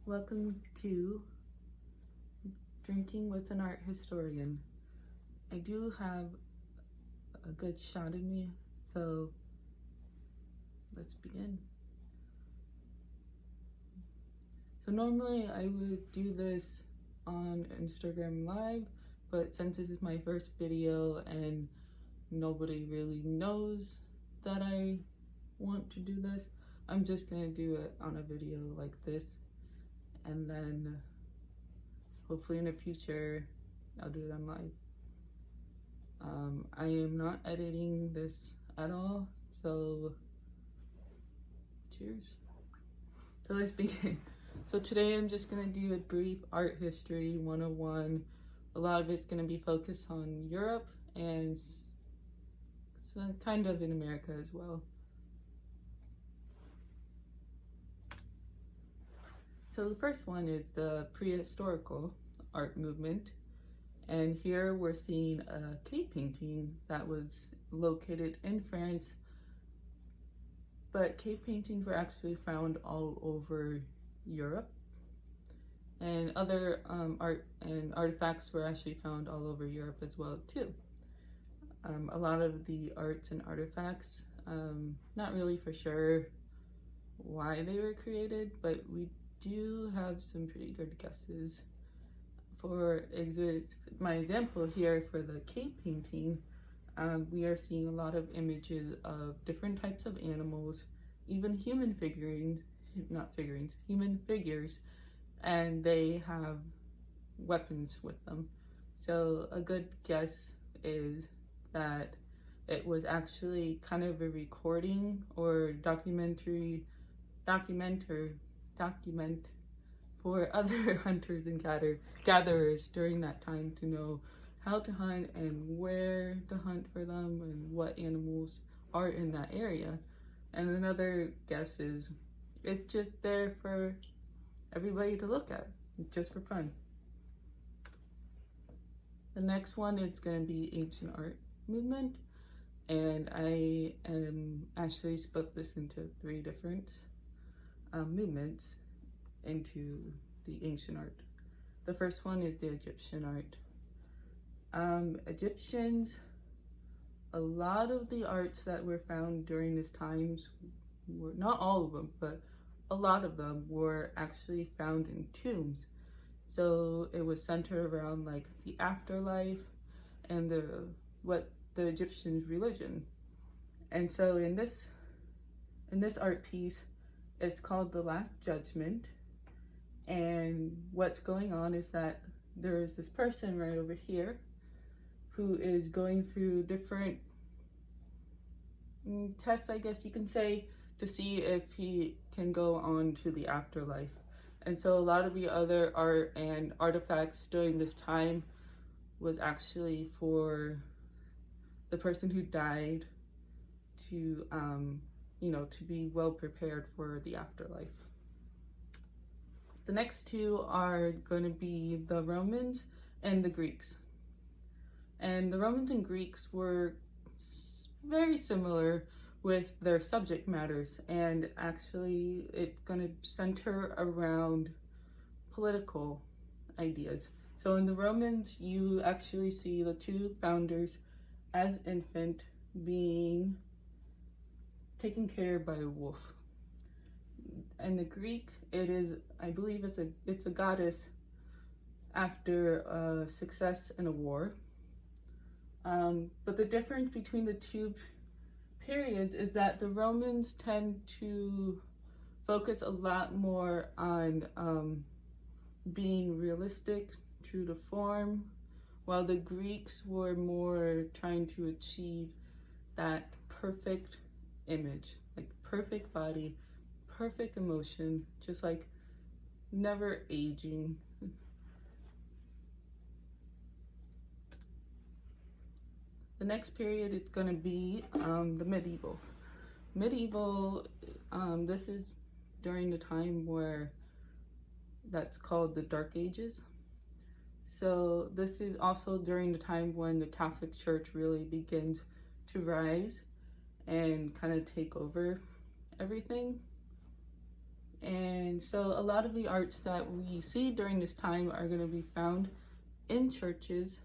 Welcome to Drinking with an Art Historian. I do have a good shot in me, so let's begin. So normally I would do this on Instagram Live, but since this is my first video and nobody really knows that I want to do this, I'm just gonna do it on a video like this, and then hopefully in the future I'll do it on live. I am not editing this at all, so cheers. So let's begin. So today I'm just gonna do a brief art history 101. A lot of it's gonna be focused on Europe and kind of in America as well. So the first one is the prehistorical art movement. And here we're seeing a cave painting that was located in France, but cave paintings were actually found all over Europe. And other art and artifacts were actually found all over Europe as well too. A lot of the arts and artifacts, not really for sure why they were created, but we do have some pretty good guesses. For my example here for the cave painting, we are seeing a lot of images of different types of animals, even human figures, and they have weapons with them. So a good guess is that it was actually kind of a recording or document for other hunters and gatherers during that time to know how to hunt and where to hunt for them and what animals are in that area. And another guess is it's just there for everybody to look at, just for fun. The next one is going to be ancient art movement, and I actually split this into 3 different movements into the ancient art. The first one is the Egyptian art. Egyptians, a lot of the arts that were found during this times were, not all of them, but a lot of them were actually found in tombs. So it was centered around like the afterlife and the Egyptian religion. And so in this art piece, it's called The Last Judgment. And what's going on is that there is this person right over here who is going through different tests, I guess you can say, to see if he can go on to the afterlife. And so a lot of the other art and artifacts during this time was actually for the person who died to, to be well prepared for the afterlife. The next 2 are going to be the Romans and the Greeks. And the Romans and Greeks were very similar with their subject matters, and actually it's going to center around political ideas. So in the Romans, you actually see the 2 founders as infant being taken care of by a wolf. In the Greek, it is, I believe it's a goddess after success in a war. But the difference between the 2 periods is that the Romans tend to focus a lot more on being realistic, true to form, while the Greeks were more trying to achieve that perfect image, like perfect body, perfect emotion, just like never aging. The next period is going to be the medieval. This is during the time where that's called the Dark Ages. So this is also during the time when the Catholic Church really begins to rise and kind of take over everything. And so a lot of the arts that we see during this time are going to be found in churches.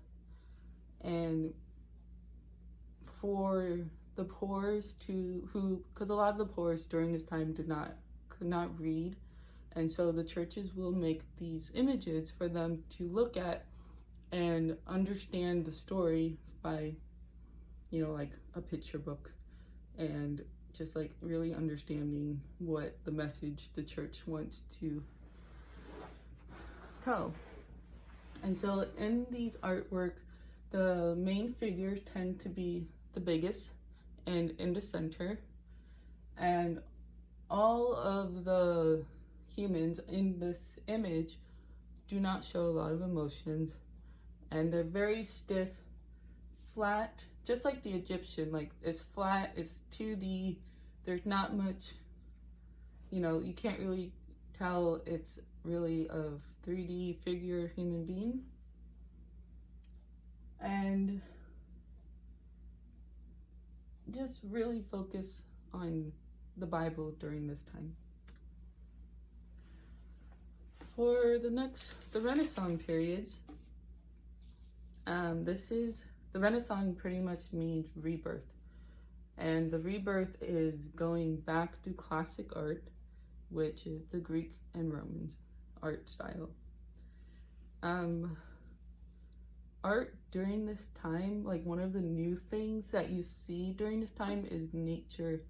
And for the poors because a lot of the poors during this time could not read, and so the churches will make these images for them to look at and understand the story by, like a picture book, and just like really understanding what the message the church wants to tell. And so in these artwork, the main figures tend to be the biggest and in the center, and all of the humans in this image do not show a lot of emotions, and they're very stiff, flat, just like the Egyptian. Like, it's flat, it's 2D, there's not much, you can't really tell it's really a 3D figure human being. And just really focus on the Bible during this time. For the Renaissance periods, the Renaissance pretty much means rebirth. And the rebirth is going back to classic art, which is the Greek and Roman art style. Art during this time, like one of the new things that you see during this time is nature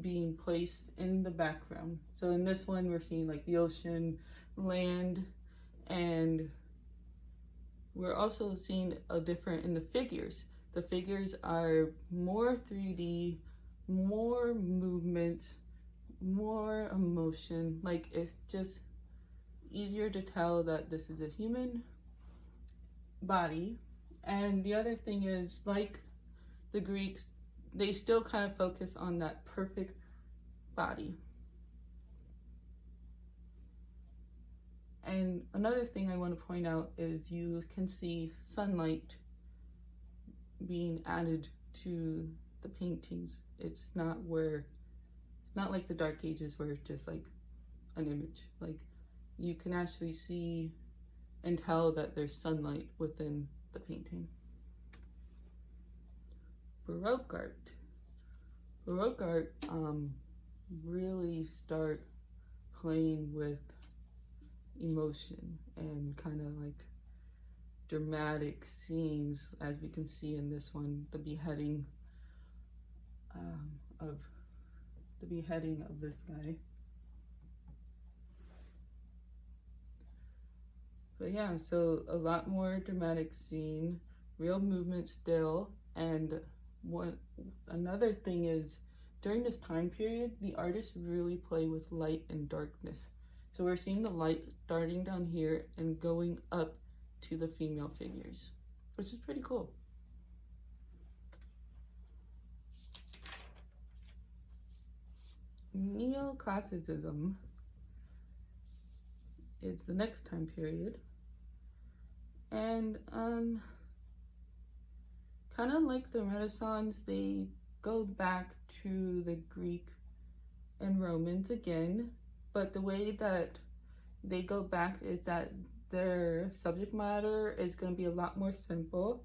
being placed in the background. So in this one, we're seeing like the ocean, land, and we're also seeing a different in the figures. The figures are more 3D, more movement, more emotion. Like, it's just easier to tell that this is a human body. And the other thing is, like the Greeks, they still kind of focus on that perfect body. And another thing I want to point out is you can see sunlight being added to the paintings. It's not like the Dark Ages where it's just like an image. Like, you can actually see and tell that there's sunlight within the painting. Baroque art. Baroque art really start playing with emotion and kind of like dramatic scenes, as we can see in this one, the beheading of this guy. But yeah, so a lot more dramatic scene, real movement still. And another thing is, during this time period, the artists really play with light and darkness. So we're seeing the light starting down here and going up to the female figures, which is pretty cool. Neoclassicism is the next time period. And kind of like the Renaissance, they go back to the Greek and Romans again, but the way that they go back is that their subject matter is going to be a lot more simple,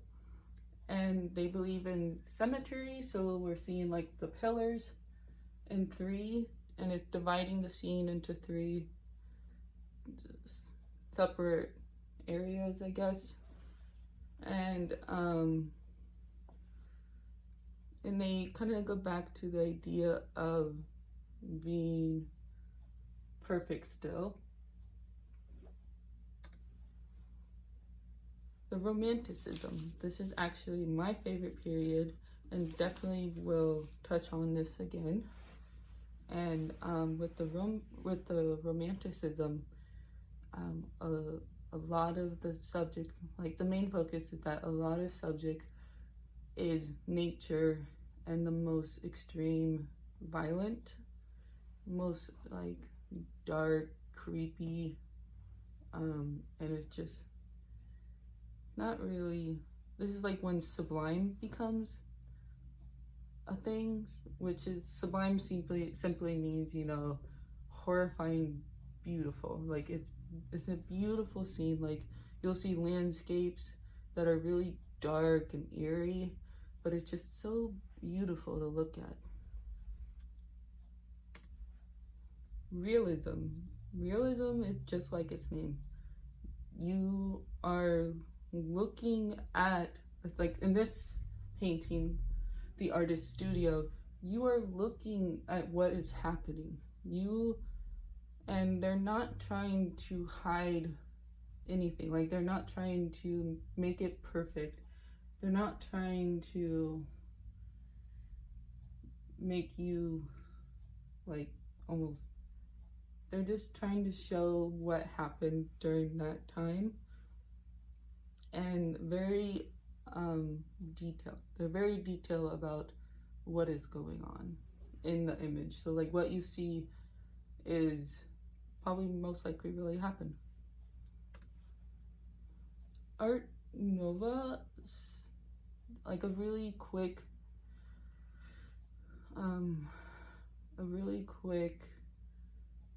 and they believe in symmetry. So we're seeing like the pillars in 3, and it's dividing the scene into 3 separate areas, I guess. And they kind of go back to the idea of being perfect still. The Romanticism. This is actually my favorite period, and definitely will touch on this again. And with the Romanticism, a lot of the subject, like the main focus is that a lot of subject is nature and the most extreme violent, most like dark, creepy, and it's just not really, this is like when sublime becomes a thing, which is sublime simply means, horrifying beautiful. Like it's a beautiful scene. Like you'll see landscapes that are really dark and eerie, but it's just so beautiful to look at. Realism. Realism is just like its name. You are looking at, it's like in this painting, the artist's studio, you are looking at what is happening. And they're not trying to hide anything. Like they're not trying to make it perfect. They're not trying to make you like almost, they're just trying to show what happened during that time, and very detailed. They're very detailed about what is going on in the image. So like what you see is probably most likely really happened. Art Nouveau, like a really quick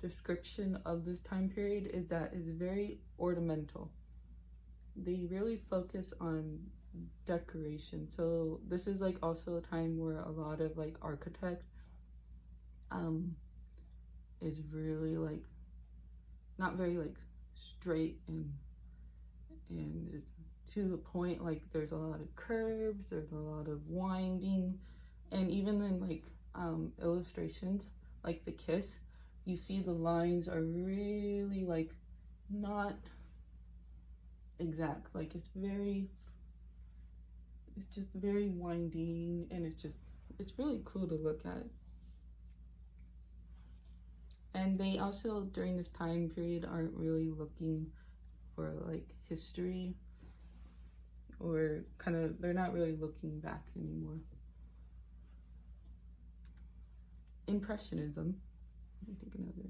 description of this time period is that it's very ornamental. They really focus on decoration. So this is like also a time where a lot of like architect is really like not very like straight and is to the point. Like there's a lot of curves, there's a lot of winding, and even in like illustrations like the kiss, you see the lines are really like not exact. Like it's just very winding, and it's really cool to look at. And they also during this time period aren't really looking for like history, or kind of, they're not really looking back anymore. Impressionism. Let me take another.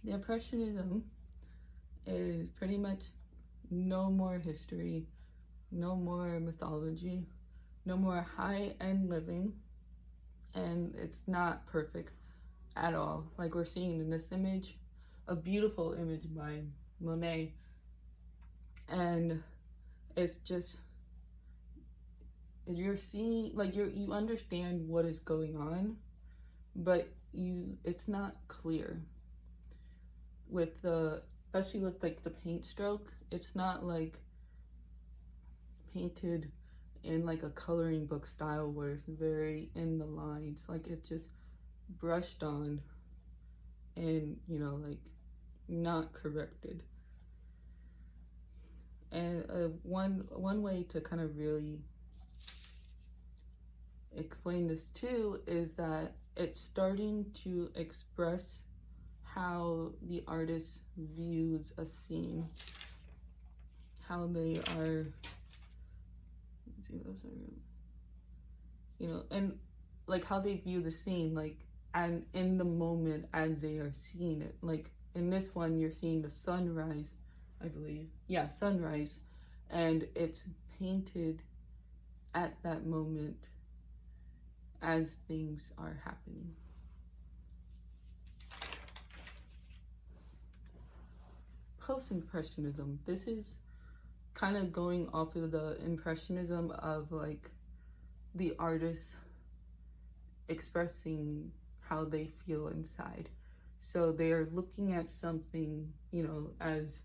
The Impressionism is pretty much no more history, no more mythology, no more high-end living, and it's not perfect at all. Like we're seeing in this image, a beautiful image by Monet, and it's just, you're seeing, like you understand what is going on, but it's not clear with especially with like the paint stroke. It's not like painted in like a coloring book style where it's very in the lines. Like it's just brushed on and, you know, like not corrected. And one way to kind of really explain this too is that it's starting to express how the artist views a scene, how they are, let's see, those are, you know, and like how they view the scene, like, and in the moment as they are seeing it. Like in this one, you're seeing the sunrise, I believe. Yeah, sunrise, and it's painted at that moment as things are happening. Post-Impressionism. This is kind of going off of the Impressionism of like the artists expressing how they feel inside. So they are looking at something, you know, as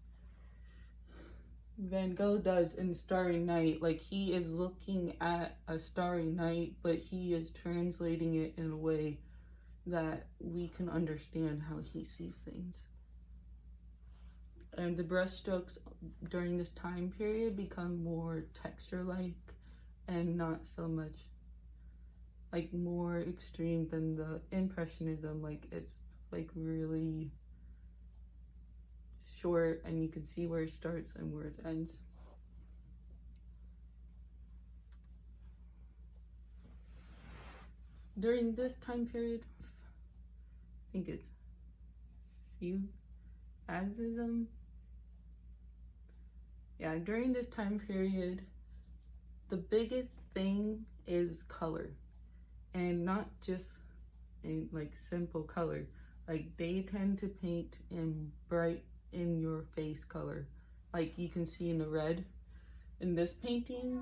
Van Gogh does in Starry Night. Like he is looking at a starry night, but he is translating it in a way that we can understand how he sees things. And the brushstrokes during this time period become more texture-like and not so much like more extreme than the Impressionism. Like it's like really short and you can see where it starts and where it ends. During this time period, I think it's Fuchsism. Yeah, during this time period, the biggest thing is color. and not just in like simple color. Like they tend to paint in bright in your face color. Like you can see in the red in this painting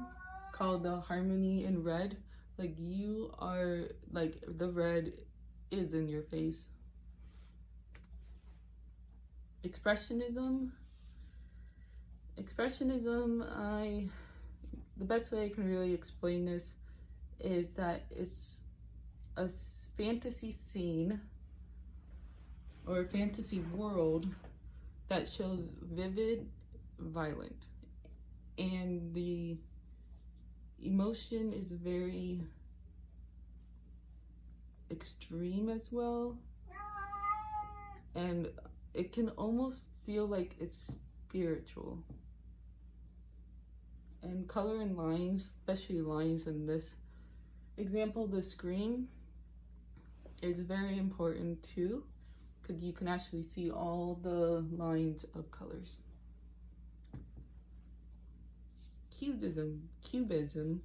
called the Harmony in Red. Like you are like the red is in your face. Expressionism. The best way I can really explain this is that it's a fantasy scene or a fantasy world that shows vivid, violent, and the emotion is very extreme as well, and it can almost feel like it's spiritual. And color and lines, especially lines in this example, the screen is very important too, because you can actually see all the lines of colors. Cubism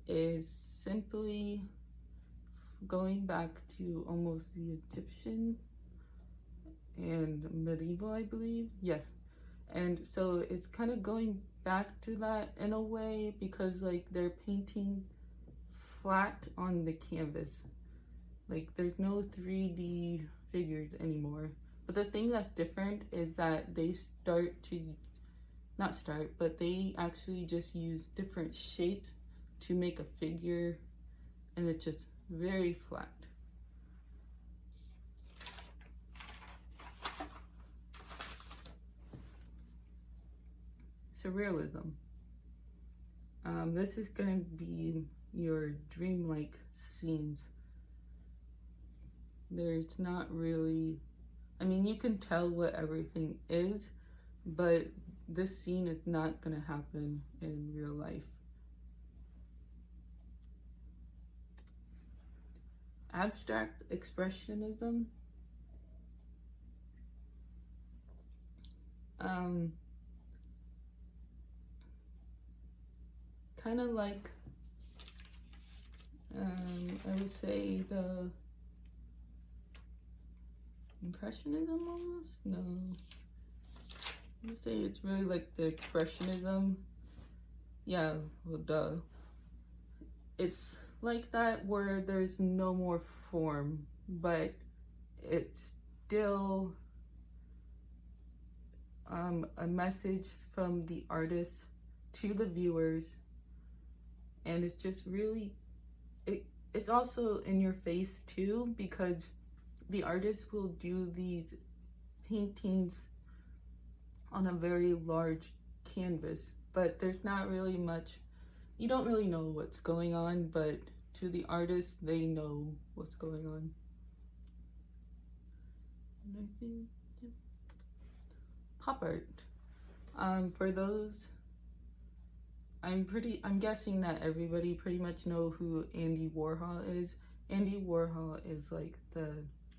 is simply going back to almost the Egyptian and medieval, I believe. Yes. And so it's kind of going back to that in a way, because like they're painting flat on the canvas. Like there's no 3D figures anymore. But the thing that's different is that they they actually just use different shapes to make a figure, and it's just very flat. Surrealism. This is going to be your dreamlike scenes. There's not really, I mean, you can tell what everything is, but this scene is not going to happen in real life. Abstract expressionism. Kind of like, I would say the Impressionism almost? No. I would say it's really like the Expressionism. Yeah, well, duh. It's like that where there's no more form, but it's still a message from the artist to the viewers, and it's just really, it's also in your face too, because the artist will do these paintings on a very large canvas, but there's not really much, you don't really know what's going on, but to the artist, they know what's going on. And I think, yeah. Pop art. For those, I'm guessing that everybody pretty much know who Andy Warhol is. Andy Warhol is like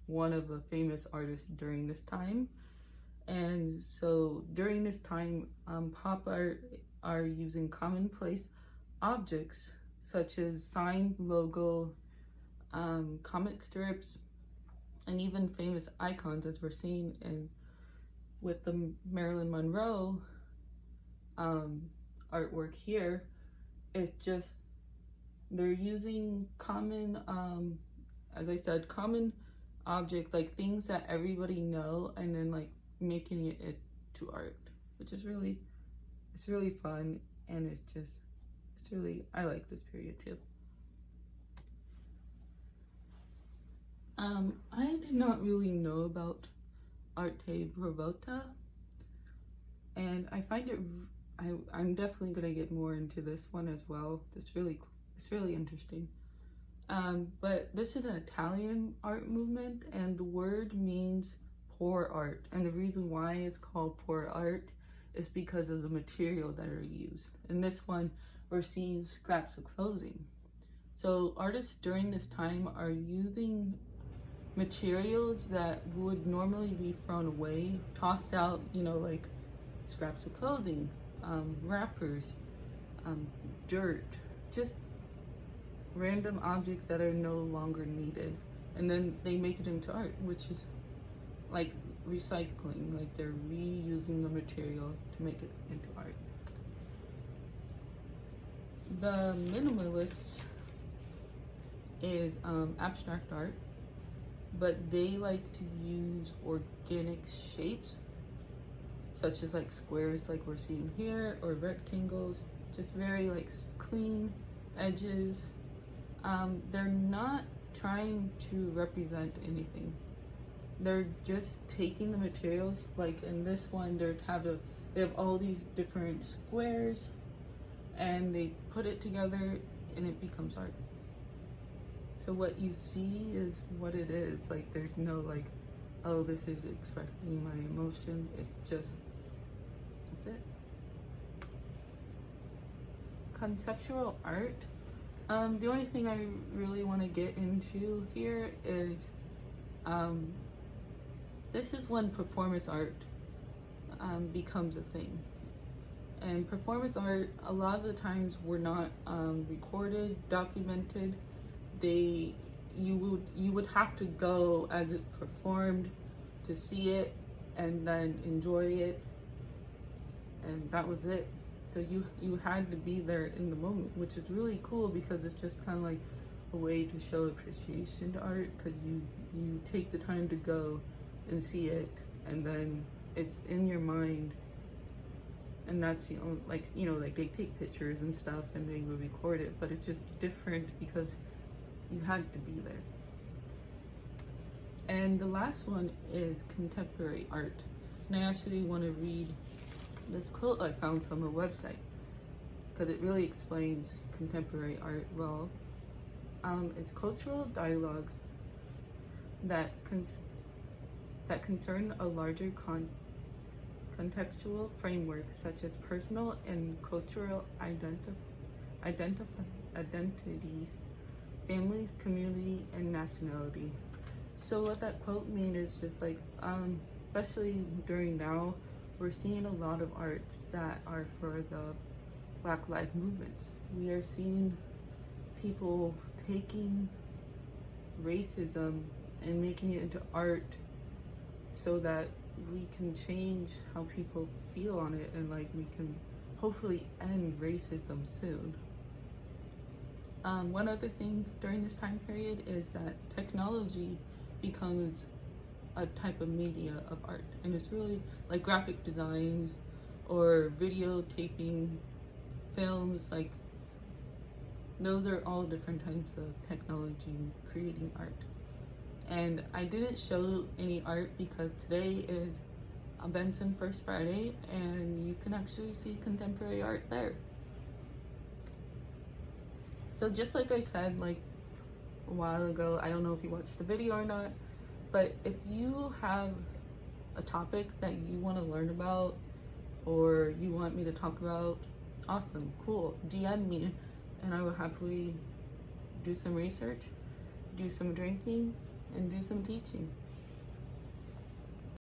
one of the famous artists during this time. And so during this time, pop art are using commonplace objects such as sign, logo, comic strips, and even famous icons, as we're seeing with the Marilyn Monroe artwork here. It's just, they're using common, as I said, common objects, like things that everybody know, and then like making it to art, which is really, it's really fun, and it's really, I like this period too. I did not really know about Arte Bravota, and I find it, I'm definitely gonna get more into this one as well. It's really interesting. But this is an Italian art movement, and the word means poor art. And the reason why it's called poor art is because of the material that are used. In this one, we're seeing scraps of clothing. So artists during this time are using materials that would normally be thrown away, tossed out, you know, like scraps of clothing, wrappers, dirt, just random objects that are no longer needed, and then they make it into art, which is like recycling, like they're reusing the material to make it into art. The minimalist is abstract art, but they like to use organic shapes, such as like squares like we're seeing here, or rectangles, just very like clean edges. They're not trying to represent anything. They're just taking the materials, like in this one they have all these different squares, and they put it together and it becomes art. So what you see is what it is. Like there's no like, oh, this is expressing my emotion. It's just, that's it. Conceptual art. The only thing I really want to get into here is this is when performance art becomes a thing. And performance art, a lot of the times, were not recorded, documented. You would have to go as it's performed to see it and then enjoy it, and that was it. So you had to be there in the moment, which is really cool because it's just kind of like a way to show appreciation to art, because you take the time to go and see it, and then it's in your mind. And that's the only, like, you know, like they take pictures and stuff and they would record it, but it's just different because you had to be there. And the last one is contemporary art. And I actually want to read this quote I found from a website because it really explains contemporary art well. It's cultural dialogues that concern a larger contextual framework, such as personal and cultural identities, families, community, and nationality. So what that quote means is just like, especially during now, we're seeing a lot of art that are for the Black Lives Movement. We are seeing people taking racism and making it into art so that we can change how people feel on it, and like we can hopefully end racism soon. One other thing during this time period is that technology becomes a type of media of art, and it's really like graphic designs or videotaping, films, like those are all different types of technology creating art. And I didn't show any art because today is a Benson First Friday, and you can actually see contemporary art there. So just like I said like a while ago, I don't know if you watched the video or not, but if you have a topic that you want to learn about or you want me to talk about, awesome, cool, DM me and I will happily do some research, do some drinking, and do some teaching.